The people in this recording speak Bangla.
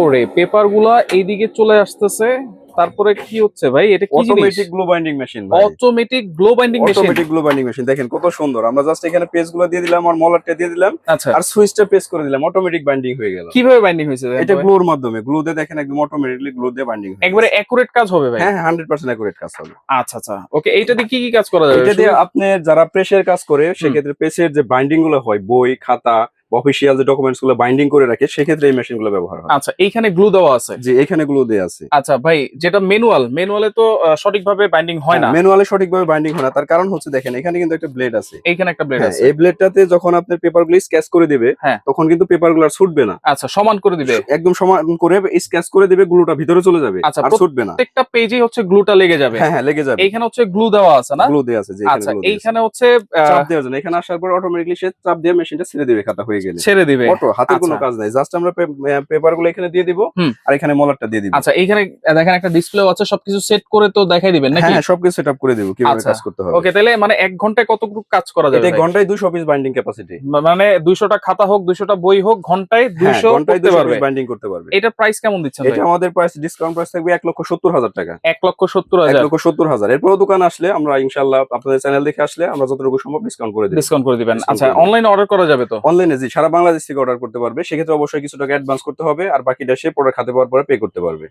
করে পেপার গুলা এইদিকে চলে আসতেছে। তারপরে কি হচ্ছে ভাই, এটা কি জিনিস? অটোমেটিক গ্লো বাইন্ডিং মেশিন ভাই। Automatic glow binding machine. Automatic glow binding machine দেখেন কত সুন্দর। আমরা জাস্ট এখানে পেজ গুলো দিয়ে দিলাম আর মলারটা দিয়ে দিলাম আচ্ছা, আর সুইচটা প্রেস করে দিলাম, অটোমেটিক বাইন্ডিং হয়ে গেল। কিভাবে বাইন্ডিং হয়েছে দেখেন এটা তো ভাই? গ্লোর মাধ্যমে, গ্লো দিয়ে দেখেন একদম অটোমেটিকলি গ্লো দিয়ে বাইন্ডিং হয়ে একবারে গেছে। অ্যাকুরেট কাজ হবে ভাই? হ্যাঁ হ্যাঁ 100% অ্যাকুরেট কাজ হবে। আচ্ছা আচ্ছা, ওকে। এইটা দিয়ে কি কি কাজ করা যাবে? এটা দিয়ে আপনি যারা প্রেসের কাজ করে সেক্ষেত্রে প্রেসের যে বাইন্ডিং গুলো হয়, বই খাতা অফিসিয়াল যে ডকুমেন্টস গুলো বাইন্ডিং করে রাখে, সেক্ষেত্রে এই মেশিন গুলো ব্যবহার হয়। আচ্ছা, এইখানে গ্লু দেওয়া আছে? যে এখানে গ্লো দেয়া আছে। আচ্ছা ভাই, যেটা ম্যানুয়ালে তো সঠিকভাবে বাইন্ডিং হয় না। ম্যানুয়ালি সঠিকভাবে বাইন্ডিং হয় না, তার কারণ হচ্ছে দেখেন এখানে কিন্তু একটা ব্লেড আছে। এইখানে একটা ব্লেড হ্যাঁ, আছে। এই ব্লেডটাতে যখন আপনি পেপার গুলো স্কেচ করে দিবে হ্যাঁ। তখন কিন্তু পেপার গুলো আর ছুটবে না। আচ্ছা, সমান করে দিবে? একদম সমান করে স্কেচ করে দিবে, গ্লুটা ভিতরে চলে যাবে, আচ্ছা, আর ছুটবে না। প্রত্যেকটা পেজেই হচ্ছে গ্লুটা লেগে যাবে? হ্যাঁ হ্যাঁ লেগে যাবে। এইখানে হচ্ছে গ্লু দেওয়া আছে না? গ্লু দেয়া আছে যে এখানে আচ্ছা, গ্লু দেয়া আছে। এইখানে হচ্ছে চাপ দেওয়ার জন্য, এখানে আসার পর অটোমেটিকলি সে চাপ দিয়ে মেশিনটা ছেড়ে দিবে, খাতা হয়ে গেলে ছেড়ে দিবে। অটো, হাতের কোনো আচ্ছা। কাজ নাই। জাস্ট আমরা পেপার গুলো এখানে দিয়ে দিব হুম। আর এখানে মলারটা দিয়ে দিব। আচ্ছা, এইখানে দেখেন একটা ডিসপ্লে আছে, সবকিছু সেট করে তো দেখাই দিবেন নাকি? হ্যাঁ সবকিছু সেটআপ করে দিব কিভাবে আচ্ছা, কাজ করতে হবে। ওকে। তাহলে মানে 1 ঘন্টায় কতটুকু কাজ করা যাবে এটা ভাই? ঘন্টায় 200 পিস বাইন্ডিং ক্যাপাসিটি। মানে 200টা খাতা হোক, 200টা বই হোক, ঘন্টায় 200 ঘন্টায় করতে 200 পারবে? পিস বাইন্ডিং করতে পারবে। এটার প্রাইস কেমন দিচ্ছেন ভাই? এটা আমাদের প্রাইস, ডিসকাউন্ট প্রাইস থাকবে 1,70,000 টাকা। 1,70,000? 1,70,000। এরপরও দোকান আসলে আমরা ইনশাআল্লাহ আপনাদের চ্যানেল দেখে আসলে আমরা যতটুকু সম্ভব ডিসকাউন্ট করে দেব। ডিসকাউন্ট করে দিবেন। Discount আচ্ছা, করে দিবেন। অনলাইনে অর্ডার করা যাবে তো? অনলাইনে জি সারা বাংলাদেশ থেকে অর্ডার করতে পারবে। সেক্ষেত্রে অবশ্যই কিছু টাকা অ্যাডভান্স করতে হবে আর বাকিটা সে প্রোডাক্ট হাতে পাওয়ার পরে পে করতে পারবে।